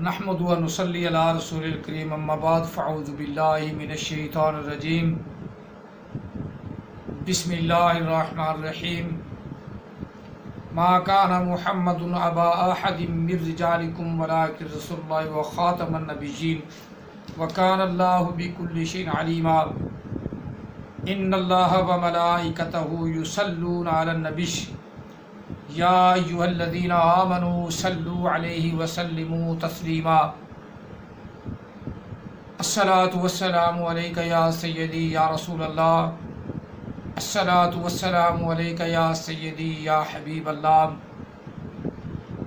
نحمد و نصلی علی رسول الکریم اما بعد فاعوذ باللہ من الشیطان الرجیم بسم اللہ الرحمن الرحیم ما کان محمد ابا احد من رجالکم ولکن رسول اللہ وخاتم النبیین وکان اللہ بکل شیء علیما ان اللہ وملائکتہ یصلون علی النبی یا ایھا الذین آمنوا صلوا علیہ وسلموا تسلیما الصلاۃ والسلام علیک یا سیدی یا رسول اللہ الصلاۃ والسلام علیک یا سیدی یا حبیب اللہ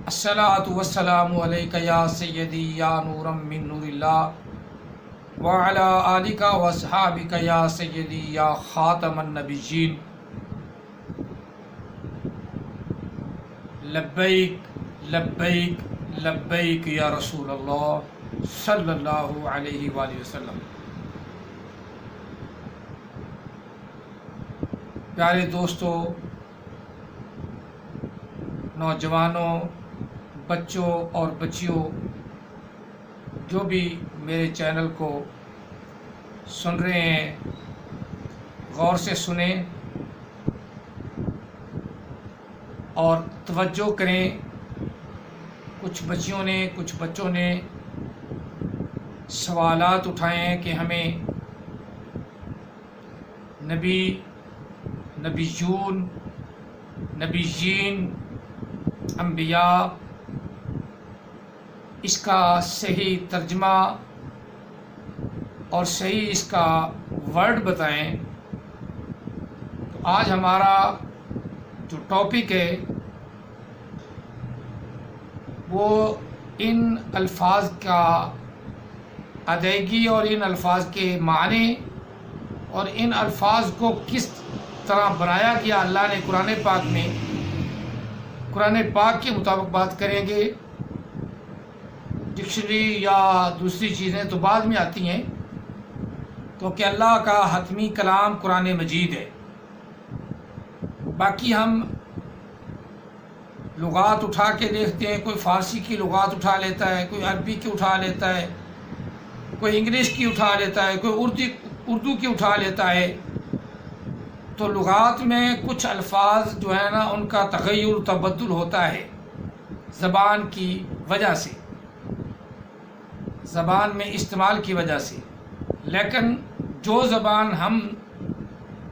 الصلاۃ والسلام علیک یا سیدی یا نورا من نور اللہ وعلی آلک واصحابک یا سیدی یا خاتم النبیین لبیک لبیک لبیک یا رسول اللہ صلی اللہ علیہ وآلہ وسلم۔ پیارے دوستو، نوجوانوں، بچوں اور بچیوں، جو بھی میرے چینل کو سن رہے ہیں، غور سے سنیں اور توجہ کریں۔ کچھ بچیوں نے کچھ بچوں نے سوالات اٹھائے ہیں کہ ہمیں نبی، نبیون، نبیین، انبیاء، اس کا صحیح ترجمہ اور صحیح اس کا ورڈ بتائیں۔ تو آج ہمارا جو ٹاپک ہے وہ ان الفاظ کا ادائیگی اور ان الفاظ کے معنی اور ان الفاظ کو کس طرح بنایا گیا اللہ نے قرآن پاک میں، قرآن پاک کے مطابق بات کریں گے۔ ڈکشنری یا دوسری چیزیں تو بعد میں آتی ہیں، کیونکہ اللہ کا حتمی کلام قرآن مجید ہے۔ باقی ہم لغات اٹھا کے دیکھتے ہیں، کوئی فارسی کی لغات اٹھا لیتا ہے، کوئی عربی کی اٹھا لیتا ہے، کوئی انگلش کی اٹھا لیتا ہے، کوئی اردو کی اٹھا لیتا ہے۔ تو لغات میں کچھ الفاظ جو ہے نا ان کا تغیر تبدل ہوتا ہے زبان کی وجہ سے، زبان میں استعمال کی وجہ سے، لیکن جو زبان ہم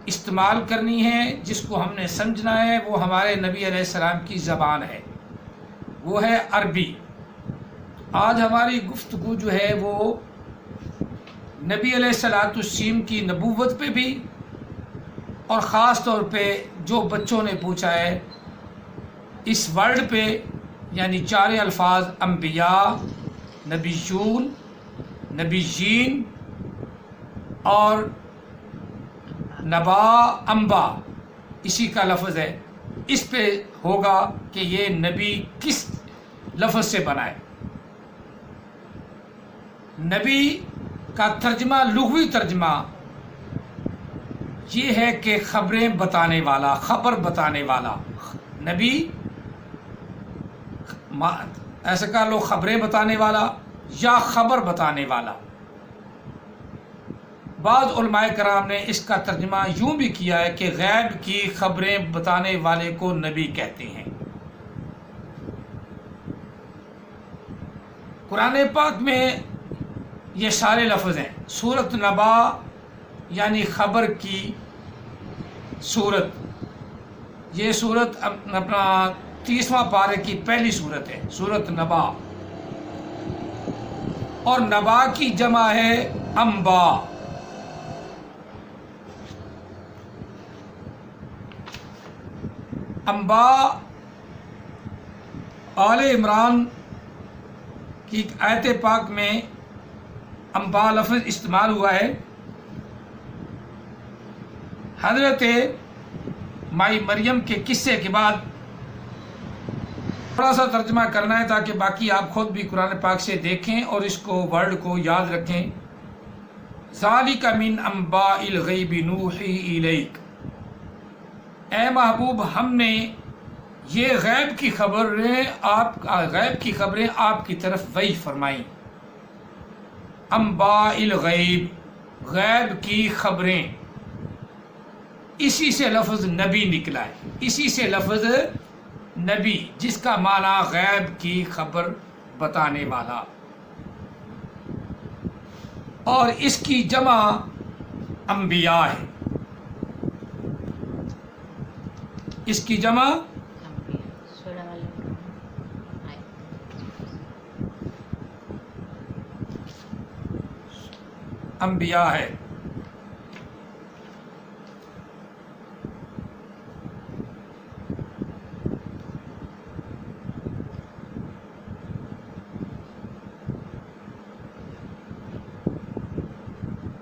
استعمال کرنی ہے، جس کو ہم نے سمجھنا ہے، وہ ہمارے نبی علیہ السلام کی زبان ہے، وہ ہے عربی۔ آج ہماری گفتگو جو ہے وہ نبی علیہ السلام کی نبوت پہ بھی، اور خاص طور پہ جو بچوں نے پوچھا ہے اس ورڈ پہ، یعنی چارے الفاظ انبیاء، نبیون، نبیین اور نبا، انبا، اسی کا لفظ ہے۔ اس پہ ہوگا کہ یہ نبی کس لفظ سے بنا ہے۔ نبی کا ترجمہ، لغوی ترجمہ یہ ہے کہ خبریں بتانے والا، خبر بتانے والا۔ نبی ایسا کہا لو، خبریں بتانے والا یا خبر بتانے والا۔ بعض علماء کرام نے اس کا ترجمہ یوں بھی کیا ہے کہ غیب کی خبریں بتانے والے کو نبی کہتے ہیں۔ قرآن پاک میں یہ سارے لفظ ہیں۔ سورۃ نبا یعنی خبر کی سورت، یہ سورت اپنا 30واں پارے کی پہلی سورت ہے، سورۃ نبا، اور نبا کی جمع ہے انبا۔ انبا آل عمران کی ایک آیت پاک میں انبا لفظ استعمال ہوا ہے۔ حضرت مائی مریم کے قصے کے بعد تھوڑا سا ترجمہ کرنا ہے تاکہ باقی آپ خود بھی قرآن پاک سے دیکھیں اور اس کو ورڈ کو یاد رکھیں۔ ذالک من انباء الغیب نوحی الیک، اے محبوب ہم نے یہ غیب کی خبریں آپ کی طرف وحی فرمائیں. انباء الغیب، غیب کی خبریں، اسی سے لفظ نبی نکلا ہے، اسی سے لفظ نبی، جس کا معنی غیب کی خبر بتانے والا، اور اس کی جمع انبیاء ہے. اس کی جمع انبیاء ہے.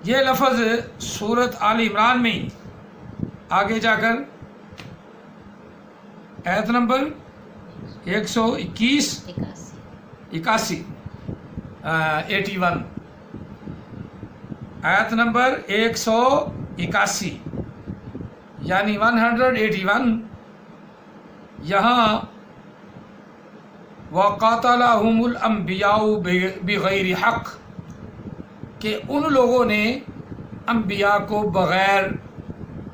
یہ لفظ سورت آل عمران میں آگے جا کر آیت نمبر 81 آیت نمبر 181 یعنی 181، یہاں وَقَاتَلَهُمُ الْأَنْبِيَاءُ بِغَيْرِ حَقٍّ کہ ان لوگوں نے انبیاء کو بغیر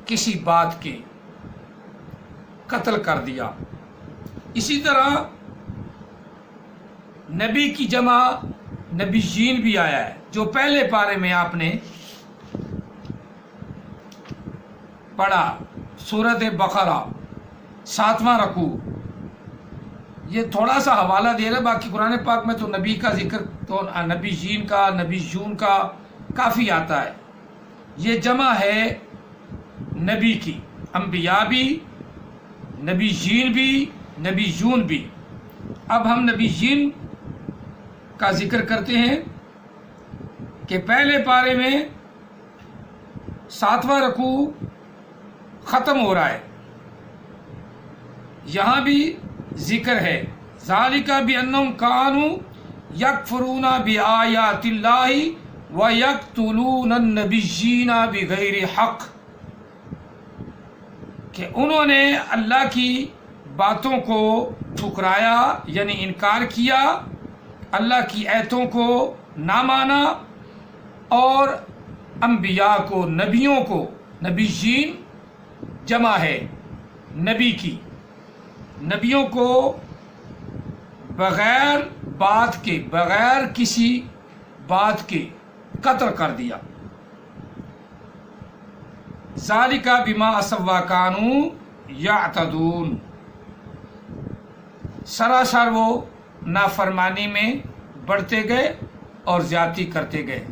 کسی بات کے قتل کر دیا. اسی طرح نبی کی جمع نبیین بھی آیا ہے، جو پہلے پارے میں آپ نے پڑھا، سورۃ بقرہ 7واں رکوع. یہ تھوڑا سا حوالہ دے رہا، باقی قرآن پاک میں تو نبی کا ذکر تو نبیین کا، نبیون کا کافی آتا ہے. یہ جمع ہے نبی کی، انبیاء بھی، نبیین بھی، نبیون بھی. اب ہم نبیین کا ذکر کرتے ہیں کہ پہلے پارے میں 7واں رکوع ختم ہو رہا ہے، یہاں بھی ذکر ہے ذالک بانہم کانوا یکفرون بآیات اللہ ویقتلون النبیین بغیر حق، کہ انہوں نے اللہ کی باتوں کو ٹھکرایا یعنی انکار کیا، اللہ کی آیتوں کو نہ مانا، اور انبیاء کو، نبیوں کو، نبیین جمع ہے نبی کی، نبیوں کو بغیر بات کے، بغیر کسی بات کے قتل کر دیا. ذالک بما عصوا وکانوا یعتدون، سراسر وہ نافرمانی میں بڑھتے گئے اور زیادتی کرتے گئے.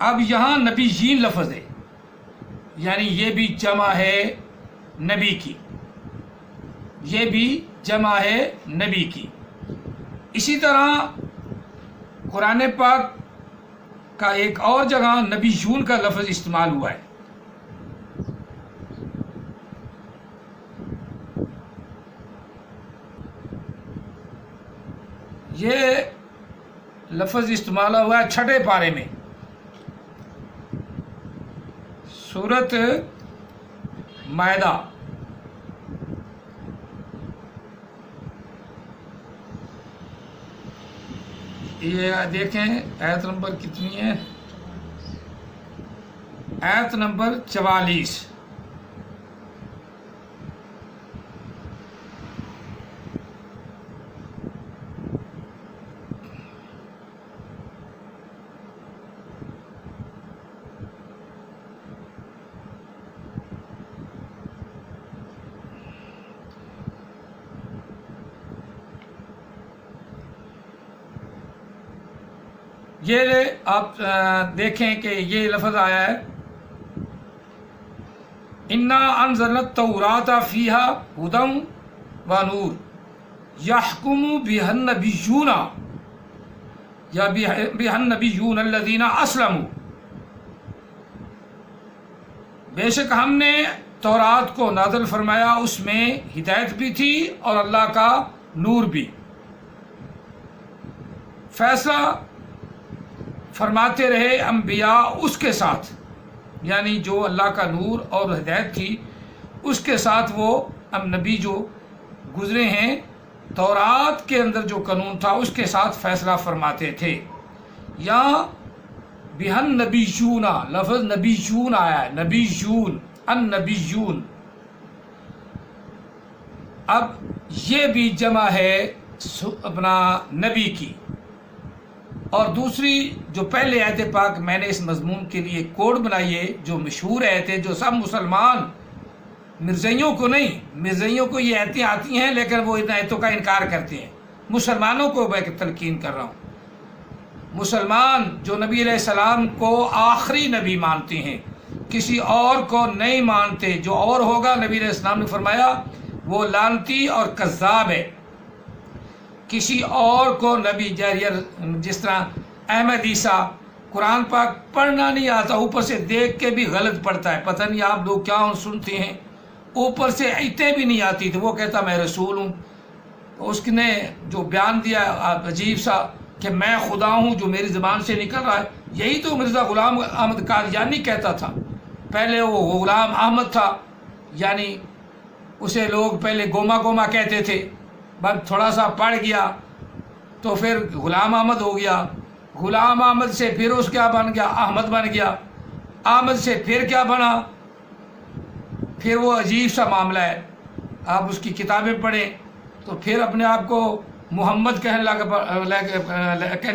اب یہاں نبیین لفظ ہے، یعنی یہ بھی جمع ہے نبی کی، یہ بھی جمع ہے نبی کی. اسی طرح قرآن پاک کا ایک اور جگہ نبیون کا لفظ استعمال ہوا ہے. یہ لفظ استعمال ہوا ہے 6 پارے میں، سورۃ مائدہ. یہ دیکھیں آیت نمبر کتنی ہے، آیت نمبر 44. یہ آپ دیکھیں کہ یہ لفظ آیا ہے انا انزلنا التوراۃ فیہا ھدی ونور یحکم بہا النبیون یا بہا النبیون الذین اسلموا، بے شک ہم نے تورات کو نازل فرمایا، اس میں ہدایت بھی تھی اور اللہ کا نور بھی. فیصلہ فرماتے رہے انبیاء اس کے ساتھ، یعنی جو اللہ کا نور اور ہدایت تھی اس کے ساتھ وہ نبی جو گزرے ہیں تورات کے اندر جو قانون تھا اس کے ساتھ فیصلہ فرماتے تھے. یہاں بہن نبیون لفظ نبیون آیا ہے، نبیون النبیون. اب یہ بھی جمع ہے اپنا نبی کی. اور دوسری جو پہلے آیت پاک میں نے اس مضمون کے لیے کوڈ بنائی ہے، جو مشہور آیت ہے، جو سب مسلمان، مرزائیوں کو نہیں، مرزائیوں کو یہ آیتیں آتی ہیں لیکن وہ ان آیتوں کا انکار کرتے ہیں. مسلمانوں کو میں تلقین کر رہا ہوں. مسلمان جو نبی علیہ السلام کو آخری نبی مانتے ہیں، کسی اور کو نہیں مانتے. جو اور ہوگا نبی علیہ السلام نے فرمایا وہ لعنتی اور کذاب ہے. کسی اور کو نبی جس طرح احمد عیسیٰ قرآن پاک پڑھنا نہیں آتا، اوپر سے دیکھ کے بھی غلط پڑھتا ہے. پتہ نہیں آپ لوگ کیا سنتے ہیں، اوپر سے ایتیں بھی نہیں آتی تو وہ کہتا میں رسول ہوں. اس نے جو بیان دیا عجیب سا کہ میں خدا ہوں جو میری زبان سے نکل رہا ہے، یہی تو مرزا غلام احمد قادیانی کہتا تھا. پہلے وہ غلام احمد تھا، یعنی اسے لوگ پہلے گوما گوما کہتے تھے، بس تھوڑا سا پڑھ گیا تو پھر غلام احمد ہو گیا. غلام احمد سے پھر اس کیا بن گیا، احمد بن گیا. احمد سے پھر کیا بنا، پھر وہ عجیب سا معاملہ ہے. آپ اس کی کتابیں پڑھیں تو پھر اپنے آپ کو محمد کہنے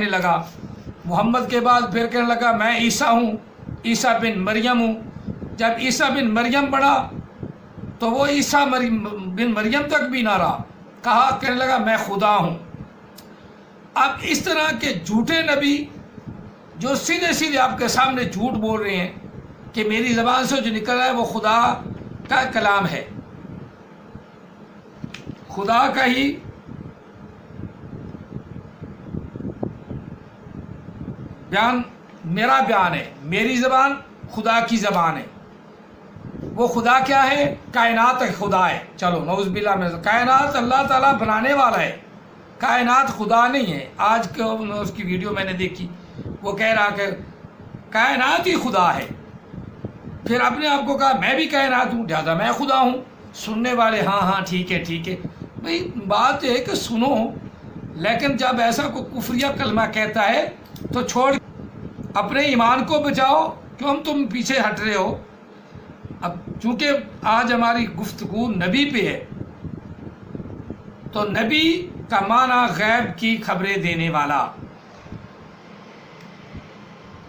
لگا. محمد کے بعد پھر کہنے لگا میں عیسیٰ ہوں، عیسیٰ بن مریم ہوں. جب عیسیٰ بن مریم بڑھا تو وہ عیسیٰ بن مریم تک بھی نہ رہا، کہنے لگا میں خدا ہوں. اب اس طرح کے جھوٹے نبی جو سیدھے سیدھے آپ کے سامنے جھوٹ بول رہے ہیں کہ میری زبان سے جو نکل رہا ہے وہ خدا کا کلام ہے، خدا کا ہی بیان، میرا بیان ہے، میری زبان خدا کی زبان ہے. وہ خدا کیا ہے، کائنات خدا ہے. چلو نعوذ باللہ میں، کائنات اللہ تعالیٰ بنانے والا ہے، کائنات خدا نہیں ہے. آج اس کی ویڈیو میں نے دیکھی، وہ کہہ رہا کہ کائنات ہی خدا ہے. پھر اپنے آپ کو کہا میں بھی کائنات ہوں لہٰذا میں خدا ہوں. سننے والے ہاں ہاں ٹھیک ہے ٹھیک ہے. بھائی بات ہے کہ سنو، لیکن جب ایسا کوئی کفریہ کلمہ کہتا ہے تو چھوڑ اپنے ایمان کو بچاؤ. کیوں تم پیچھے ہٹ رہے ہو؟ اب چونکہ آج ہماری گفتگو نبی پہ ہے تو نبی کا معنی غیب کی خبریں دینے والا.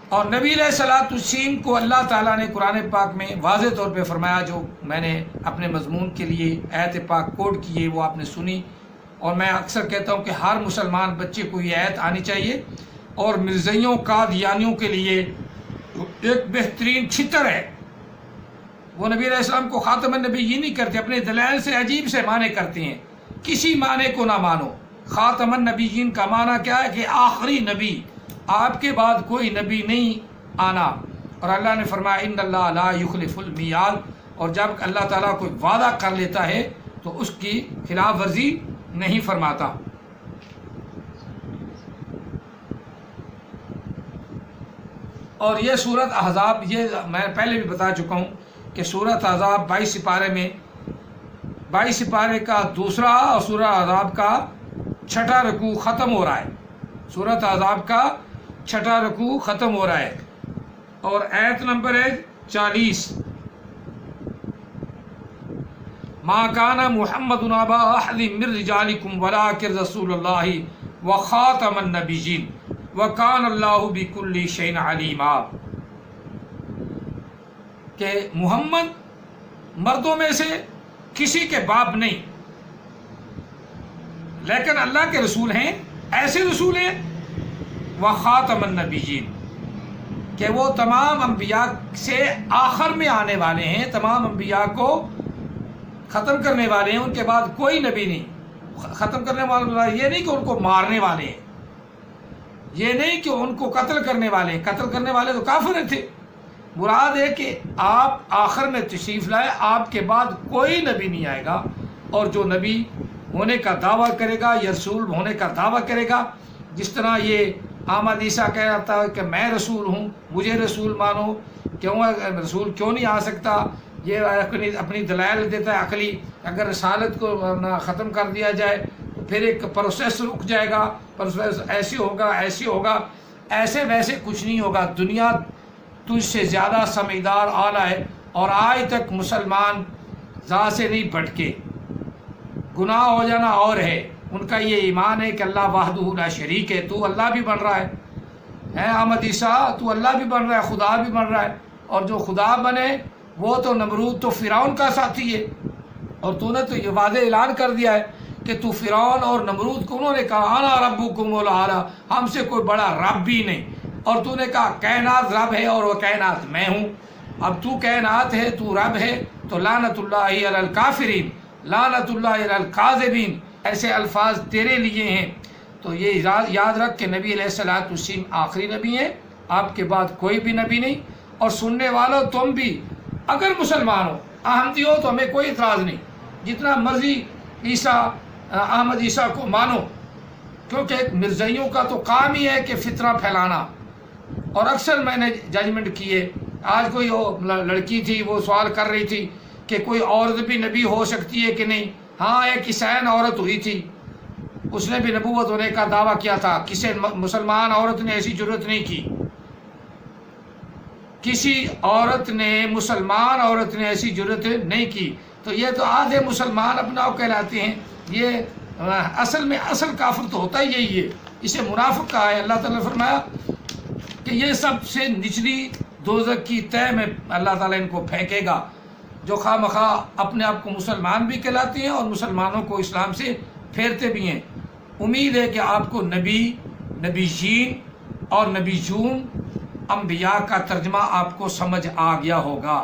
اور نبی علیہ الصلوۃ والتسلیم کو اللہ تعالیٰ نے قرآن پاک میں واضح طور پہ فرمایا، جو میں نے اپنے مضمون کے لیے آیت پاک کوڈ کی ہے وہ آپ نے سنی. اور میں اکثر کہتا ہوں کہ ہر مسلمان بچے کو یہ آیت آنی چاہیے. اور مرزائیوں قادیانیوں کے لیے ایک بہترین چھتر ہے. وہ نبی علیہ السلام کو خاتم النبی یہ نہیں کرتے، اپنے دلائل سے عجیب سے معنی کرتے ہیں. کسی معنی کو نہ مانو. خاتم النبیین کا معنی کیا ہے کہ آخری نبی، آپ کے بعد کوئی نبی نہیں آنا. اور اللہ نے فرمایا ان اللہ لا یخلف المیعاد. اور جب اللہ تعالیٰ کوئی وعدہ کر لیتا ہے تو اس کی خلاف ورزی نہیں فرماتا. اور یہ سورۃ احزاب، یہ میں پہلے بھی بتا چکا ہوں کہ سورۃ احزاب 22 سپارے میں 22 سپارے کا دوسرا اور سورہ احزاب کا چھٹا رکوع ختم ہو رہا ہے. سورۃ احزاب کا چھٹا رکوع ختم ہو رہا ہے اور آیت نمبر ہے 40. ما کان محمد ابا احد من رجالکم ولکن رسول اللہ وخاتم النبیین وکان اللہ بکل شیء علیما. کہ محمد مردوں میں سے کسی کے باپ نہیں، لیکن اللہ کے رسول ہیں. ایسے رسول ہیں وخاتم النبیین کہ وہ تمام انبیاء سے آخر میں آنے والے ہیں، تمام انبیاء کو ختم کرنے والے ہیں. ان کے بعد کوئی نبی نہیں. ختم کرنے والا یہ نہیں کہ ان کو مارنے والے ہیں، یہ نہیں کہ ان کو قتل کرنے والے ہیں. قتل کرنے والے تو کافر تھے. مراد ہے کہ آپ آخر میں تشریف لائے، آپ کے بعد کوئی نبی نہیں آئے گا. اور جو نبی ہونے کا دعویٰ کرے گا یا رسول ہونے کا دعویٰ کرے گا، جس طرح یہ احمد عیسیٰ کہہ رہا ہے کہ میں رسول ہوں، مجھے رسول مانو. کیوں رسول کیوں نہیں آ سکتا؟ یہ اپنی دلائل دیتا ہے عقلی، اگر رسالت کو ختم کر دیا جائے تو پھر ایک پروسیس رک جائے گا، پروسیس ایسے ہوگا، ایسے ویسے کچھ نہیں ہوگا۔ دنیا تجھ سے زیادہ سمجھدار اعلیٰ ہے، اور آج تک مسلمان ذات سے نہیں بھٹکے۔ گناہ ہو جانا اور ہے، ان کا یہ ایمان ہے کہ اللہ وحدہ لا شریک ہے، تو اللہ بھی بن رہا ہے احمد عیسیٰ، تو اللہ بھی بن رہا ہے، خدا بھی بن رہا ہے، اور جو خدا بنے وہ تو نمرود تو فرعون کا ساتھی ہے، اور تو نے تو یہ واضح اعلان کر دیا ہے کہ تو فرعون اور نمرود کو انہوں نے کہا انا ربکم الاعلی، ہم سے کوئی بڑا رب بھی نہیں، اور تو نے کہا کائنات رب ہے اور وہ کائنات میں ہوں۔ اب تو کائنات ہے، تو رب ہے، تو لعنت اللہ علی الکافرین، لعنت اللہ علی الکاذبین، ایسے الفاظ تیرے لیے ہیں۔ تو یہ یاد رکھ کہ نبی علیہ الصلوۃ والسلام آخری نبی ہیں، آپ کے بعد کوئی بھی نبی نہیں۔ اور سننے والوں تم بھی اگر مسلمان ہو، احمدی ہو، تو ہمیں کوئی اعتراض نہیں، جتنا مرضی احمد عیسیٰ کو مانو، کیونکہ مرزائیوں کا تو کام ہی ہے کہ فتنہ پھیلانا۔ اور اکثر میں نے ججمنٹ کیے، آج کوئی لڑکی تھی وہ سوال کر رہی تھی کہ کوئی عورت بھی نبی ہو سکتی ہے کہ نہیں؟ ہاں، ایک عیسائن عورت ہوئی تھی، اس نے بھی نبوت ہونے کا دعویٰ کیا تھا، کسی مسلمان عورت نے ایسی جرت نہیں کی، مسلمان عورت نے ایسی جرت نہیں کی۔ تو یہ تو آدھے مسلمان اپنا کہلاتے ہیں، یہ اصل میں اصل کافر تو ہوتا ہی یہی ہے، اسے منافق کہا ہے۔ اللہ تعالیٰ نے فرمایا کہ یہ سب سے نچلی دوزخ کی تہہ میں اللہ تعالیٰ ان کو پھینکے گا، جو خواہ مخواہ اپنے آپ کو مسلمان بھی کہلاتے ہیں اور مسلمانوں کو اسلام سے پھیرتے بھی ہیں۔ امید ہے کہ آپ کو نبیین اور نبیون انبیاء کا ترجمہ آپ کو سمجھ آ گیا ہوگا۔